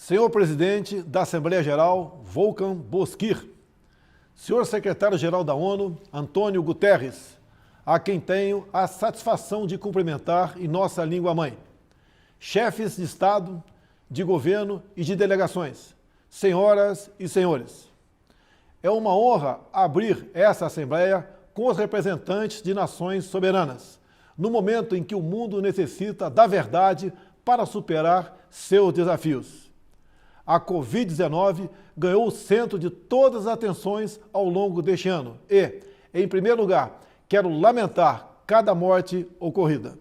Senhor Presidente da Assembleia Geral, Volkan Bozkır, Senhor Secretário-Geral da ONU, Antônio Guterres, a quem tenho a satisfação de cumprimentar em nossa língua-mãe, chefes de Estado, de governo e de delegações, senhoras e senhores. É uma honra abrir essa Assembleia com os representantes de nações soberanas, no momento em que o mundo necessita da verdade para superar seus desafios. A Covid-19 ganhou o centro de todas as atenções ao longo deste ano e, em primeiro lugar, quero lamentar cada morte ocorrida.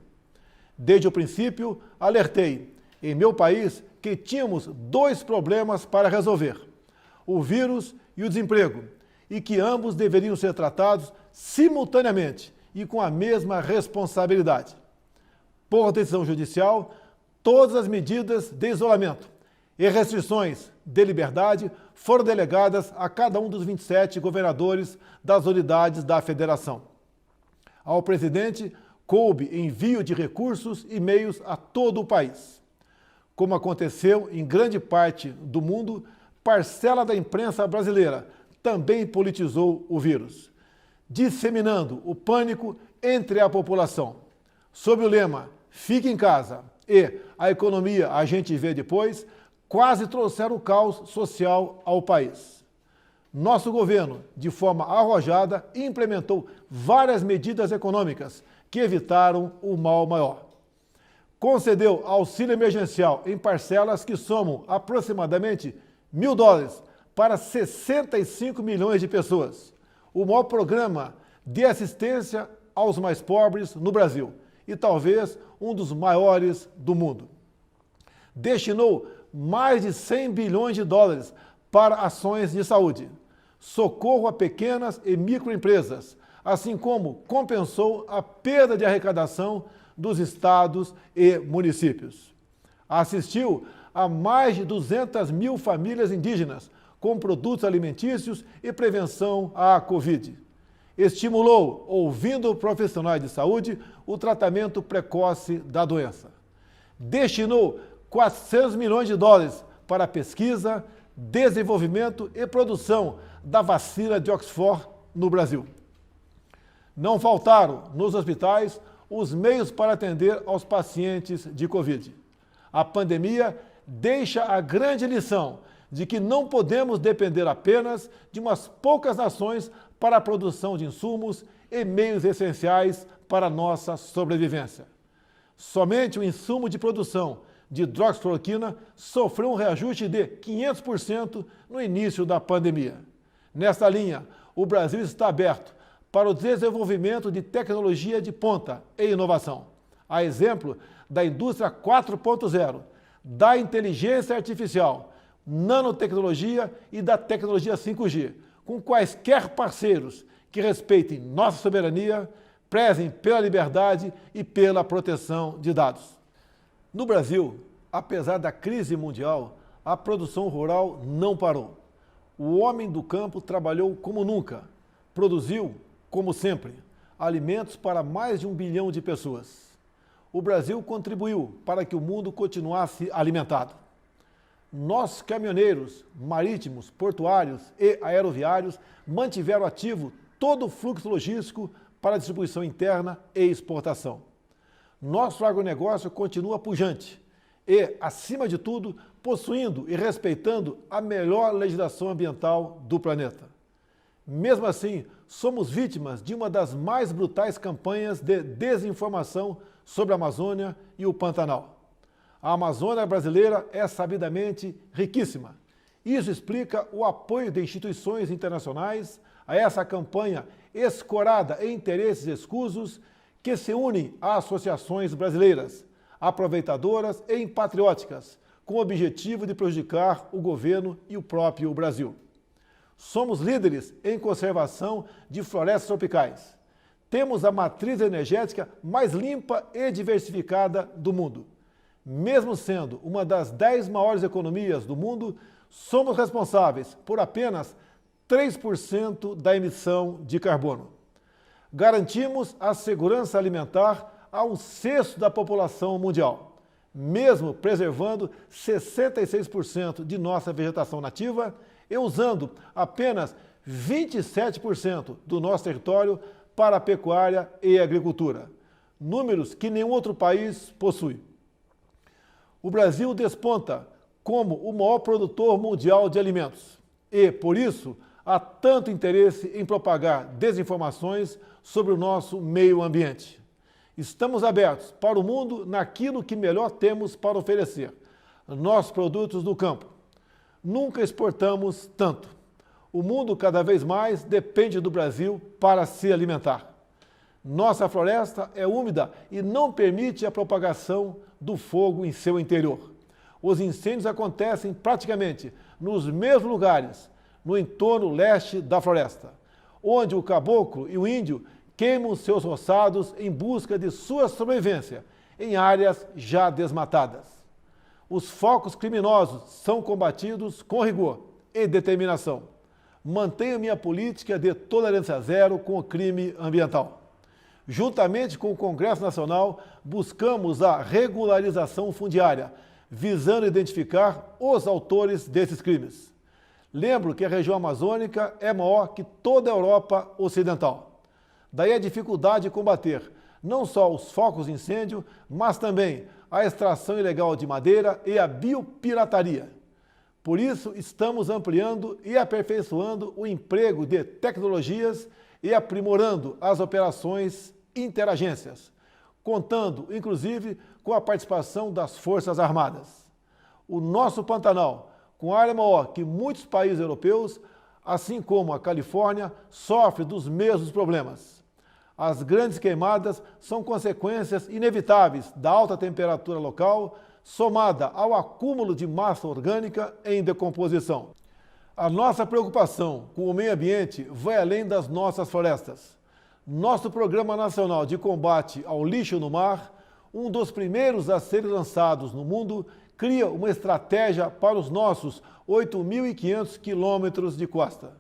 Desde o princípio, alertei, em meu país, que tínhamos dois problemas para resolver, o vírus e o desemprego, e que ambos deveriam ser tratados simultaneamente e com a mesma responsabilidade. Por decisão judicial, todas as medidas de isolamento e restrições de liberdade foram delegadas a cada um dos 27 governadores das unidades da federação. Ao presidente, coube envio de recursos e meios a todo o país. Como aconteceu em grande parte do mundo, parcela da imprensa brasileira também politizou o vírus, disseminando o pânico entre a população. Sob o lema "Fique em casa" e "A economia a gente vê depois", quase trouxeram o caos social ao país. Nosso governo, de forma arrojada, implementou várias medidas econômicas que evitaram o mal maior. Concedeu auxílio emergencial em parcelas que somam aproximadamente $1.000 para 65 milhões de pessoas, o maior programa de assistência aos mais pobres no Brasil e talvez um dos maiores do mundo. Destinou mais de $100 bilhões para ações de saúde, socorro a pequenas e microempresas, assim como compensou a perda de arrecadação dos estados e municípios. Assistiu a mais de 200 mil famílias indígenas com produtos alimentícios e prevenção à Covid. Estimulou, ouvindo profissionais de saúde, o tratamento precoce da doença. Destinou $400 milhões para a pesquisa, desenvolvimento e produção da vacina de Oxford no Brasil. Não faltaram, nos hospitais, os meios para atender aos pacientes de Covid. A pandemia deixa a grande lição de que não podemos depender apenas de umas poucas nações para a produção de insumos e meios essenciais para a nossa sobrevivência. Somente o insumo de produção de hidroxicloroquina sofreu um reajuste de 500% no início da pandemia. Nesta linha, o Brasil está aberto para o desenvolvimento de tecnologia de ponta e inovação, a exemplo da indústria 4.0, da inteligência artificial, nanotecnologia e da tecnologia 5G, com quaisquer parceiros que respeitem nossa soberania, prezem pela liberdade e pela proteção de dados. No Brasil, apesar da crise mundial, a produção rural não parou. O homem do campo trabalhou como nunca, produziu, como sempre, alimentos para mais de 1 bilhão de pessoas. O Brasil contribuiu para que o mundo continuasse alimentado. Nossos caminhoneiros, marítimos, portuários e aeroviários mantiveram ativo todo o fluxo logístico para a distribuição interna e exportação. Nosso agronegócio continua pujante e, acima de tudo, possuindo e respeitando a melhor legislação ambiental do planeta. Mesmo assim, somos vítimas de uma das mais brutais campanhas de desinformação sobre a Amazônia e o Pantanal. A Amazônia brasileira é sabidamente riquíssima. Isso explica o apoio de instituições internacionais a essa campanha escorada em interesses escusos que se unem a associações brasileiras, aproveitadoras e patrióticas, com o objetivo de prejudicar o governo e o próprio Brasil. Somos líderes em conservação de florestas tropicais. Temos a matriz energética mais limpa e diversificada do mundo. Mesmo sendo uma das 10 maiores economias do mundo, somos responsáveis por apenas 3% da emissão de carbono. Garantimos a segurança alimentar a 1/6 da população mundial. mesmo preservando 66% de nossa vegetação nativa e usando apenas 27% do nosso território para a pecuária e agricultura, números que nenhum outro país possui. O Brasil desponta como o maior produtor mundial de alimentos e, por isso, há tanto interesse em propagar desinformações sobre o nosso meio ambiente. Estamos abertos para o mundo naquilo que melhor temos para oferecer, nossos produtos do campo. Nunca exportamos tanto. O mundo cada vez mais depende do Brasil para se alimentar. Nossa floresta é úmida e não permite a propagação do fogo em seu interior. Os incêndios acontecem praticamente nos mesmos lugares, no entorno leste da floresta, onde o caboclo e o índio queimam seus roçados em busca de sua sobrevivência em áreas já desmatadas. Os focos criminosos são combatidos com rigor e determinação. Mantenho minha política de tolerância zero com o crime ambiental. Juntamente com o Congresso Nacional, buscamos a regularização fundiária, visando identificar os autores desses crimes. Lembro que a região amazônica é maior que toda a Europa Ocidental. Daí a dificuldade de combater não só os focos de incêndio, mas também a extração ilegal de madeira e a biopirataria. Por isso, estamos ampliando e aperfeiçoando o emprego de tecnologias e aprimorando as operações interagências, contando, inclusive, com a participação das Forças Armadas. O nosso Pantanal, com área maior que muitos países europeus, assim como a Califórnia, sofre dos mesmos problemas. As grandes queimadas são consequências inevitáveis da alta temperatura local, somada ao acúmulo de massa orgânica em decomposição. A nossa preocupação com o meio ambiente vai além das nossas florestas. Nosso Programa Nacional de Combate ao Lixo no Mar, um dos primeiros a serem lançados no mundo, cria uma estratégia para os nossos 8.500 quilômetros de costa.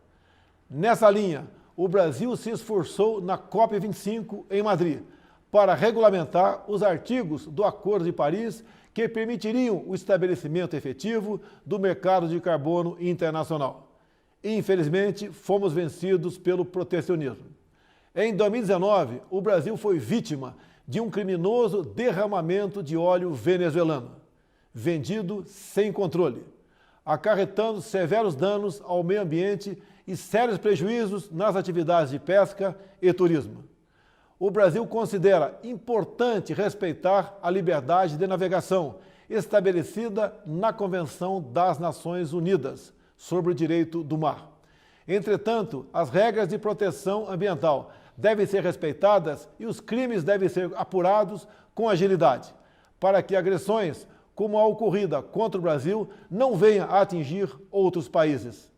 Nessa linha, o Brasil se esforçou na COP25 em Madrid para regulamentar os artigos do Acordo de Paris que permitiriam o estabelecimento efetivo do mercado de carbono internacional. Infelizmente, fomos vencidos pelo protecionismo. Em 2019, o Brasil foi vítima de um criminoso derramamento de óleo venezuelano, vendido sem controle, acarretando severos danos ao meio ambiente e sérios prejuízos nas atividades de pesca e turismo. O Brasil considera importante respeitar a liberdade de navegação estabelecida na Convenção das Nações Unidas sobre o Direito do Mar. Entretanto, as regras de proteção ambiental devem ser respeitadas e os crimes devem ser apurados com agilidade, para que agressões como a ocorrida contra o Brasil não venham a atingir outros países.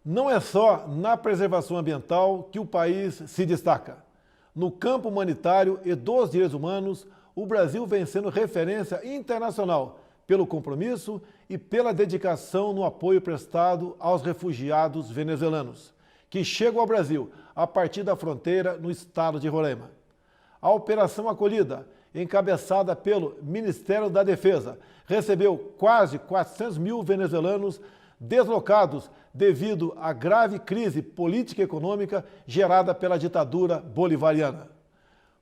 Não é só na preservação ambiental que o país se destaca. No campo humanitário e dos direitos humanos, o Brasil vem sendo referência internacional pelo compromisso e pela dedicação no apoio prestado aos refugiados venezuelanos, que chegam ao Brasil a partir da fronteira no estado de Roraima. A Operação Acolhida, encabeçada pelo Ministério da Defesa, recebeu quase 400 mil venezuelanos deslocados devido à grave crise política e econômica gerada pela ditadura bolivariana.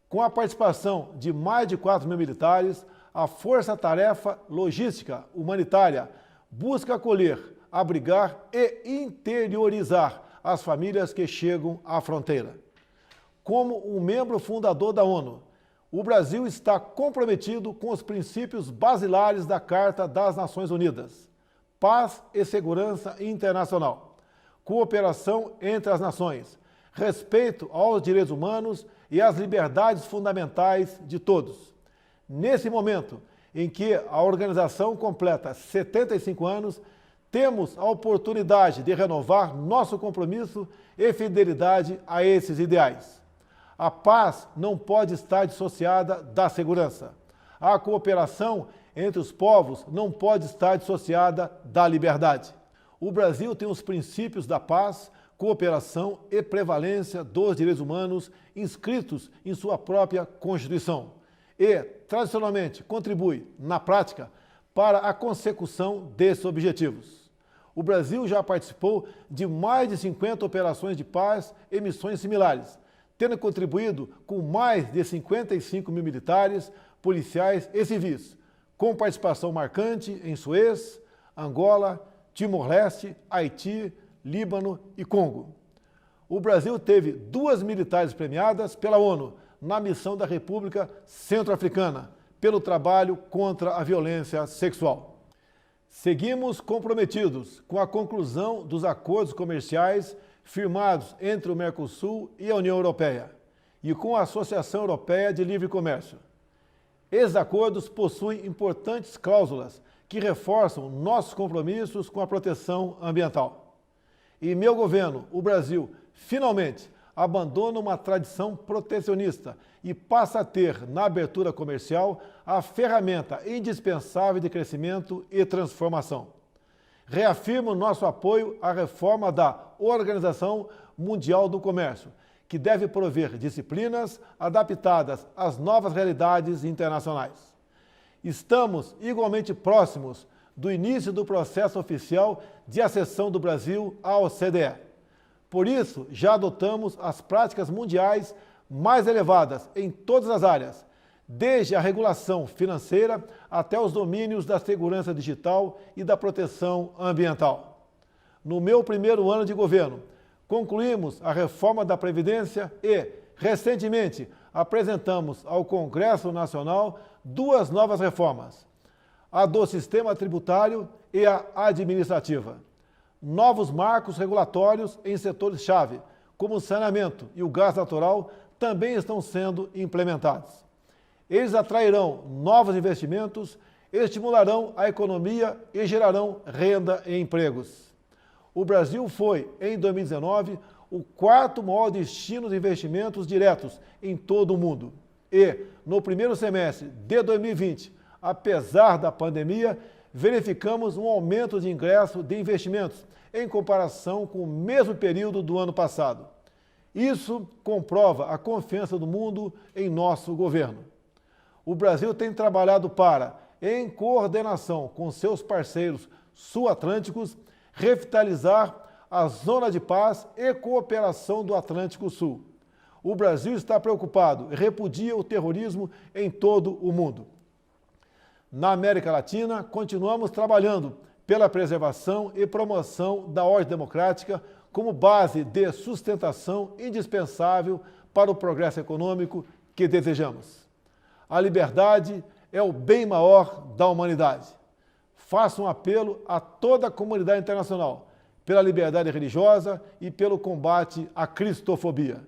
Com a participação de mais de 4 mil militares, a Força Tarefa Logística Humanitária busca acolher, abrigar e interiorizar as famílias que chegam à fronteira. Como um membro fundador da ONU, o Brasil está comprometido com os princípios basilares da Carta das Nações Unidas: paz e segurança internacional, cooperação entre as nações, respeito aos direitos humanos e às liberdades fundamentais de todos. Nesse momento em que a organização completa 75 anos, temos a oportunidade de renovar nosso compromisso e fidelidade a esses ideais. A paz não pode estar dissociada da segurança. A cooperação entre os povos não pode estar dissociada da liberdade. O Brasil tem os princípios da paz, cooperação e prevalência dos direitos humanos inscritos em sua própria Constituição. e, tradicionalmente, contribui, na prática, para a consecução desses objetivos. O Brasil já participou de mais de 50 operações de paz e missões similares, tendo contribuído com mais de 55 mil militares, policiais e civis, com participação marcante em Suez, Angola, Timor-Leste, Haiti, Líbano e Congo. O Brasil teve 2 militares premiadas pela ONU na missão da República Centro-Africana, pelo trabalho contra a violência sexual. Seguimos comprometidos com a conclusão dos acordos comerciais firmados entre o Mercosul e a União Europeia e com a Associação Europeia de Livre Comércio. Esses acordos possuem importantes cláusulas que reforçam nossos compromissos com a proteção ambiental. E meu governo, o Brasil, finalmente abandona uma tradição protecionista e passa a ter, na abertura comercial, a ferramenta indispensável de crescimento e transformação. Reafirmo nosso apoio à reforma da Organização Mundial do Comércio, que deve prover disciplinas adaptadas às novas realidades internacionais. Estamos igualmente próximos do início do processo oficial de acessão do Brasil à OCDE. Por isso, já adotamos as práticas mundiais mais elevadas em todas as áreas, desde a regulação financeira até os domínios da segurança digital e da proteção ambiental. No meu primeiro ano de governo, concluímos a reforma da Previdência e, recentemente, apresentamos ao Congresso Nacional 2 novas reformas, a do sistema tributário e a administrativa. Novos marcos regulatórios em setores-chave, como o saneamento e o gás natural, também estão sendo implementados. Eles atrairão novos investimentos, estimularão a economia e gerarão renda e empregos. O Brasil foi, em 2019, o 4º maior destino de investimentos diretos em todo o mundo. E, no primeiro semestre de 2020, apesar da pandemia, verificamos um aumento de ingresso de investimentos em comparação com o mesmo período do ano passado. Isso comprova a confiança do mundo em nosso governo. O Brasil tem trabalhado para, em coordenação com seus parceiros sul-atlânticos, revitalizar a zona de paz e cooperação do Atlântico Sul. O Brasil está preocupado e repudia o terrorismo em todo o mundo. Na América Latina, continuamos trabalhando pela preservação e promoção da ordem democrática como base de sustentação indispensável para o progresso econômico que desejamos. A liberdade é o bem maior da humanidade. Faço um apelo a toda a comunidade internacional pela liberdade religiosa e pelo combate à cristofobia.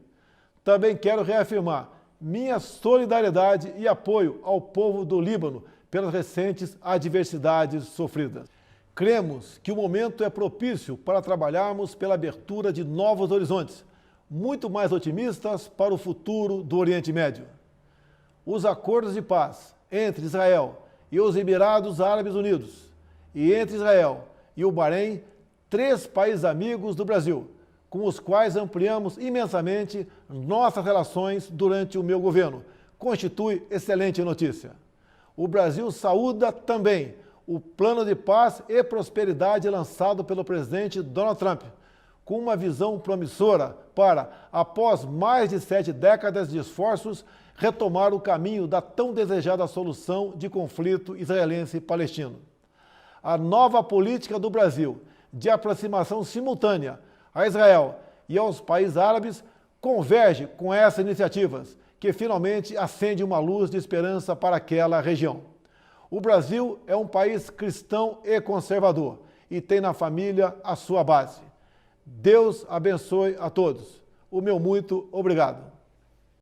Também quero reafirmar minha solidariedade e apoio ao povo do Líbano pelas recentes adversidades sofridas. Cremos que o momento é propício para trabalharmos pela abertura de novos horizontes, muito mais otimistas para o futuro do Oriente Médio. Os acordos de paz entre Israel e os Emirados Árabes Unidos e entre Israel e o Bahrein, 3 países amigos do Brasil, com os quais ampliamos imensamente nossas relações durante o meu governo, constitui excelente notícia. O Brasil saúda também o plano de paz e prosperidade lançado pelo presidente Donald Trump, com uma visão promissora para, após mais de 7 décadas de esforços, retomar o caminho da tão desejada solução de conflito israelense-palestino. A nova política do Brasil de aproximação simultânea a Israel e aos países árabes converge com essas iniciativas, que finalmente acende uma luz de esperança para aquela região. O Brasil é um país cristão e conservador e tem na família a sua base. Deus abençoe a todos. O meu muito obrigado.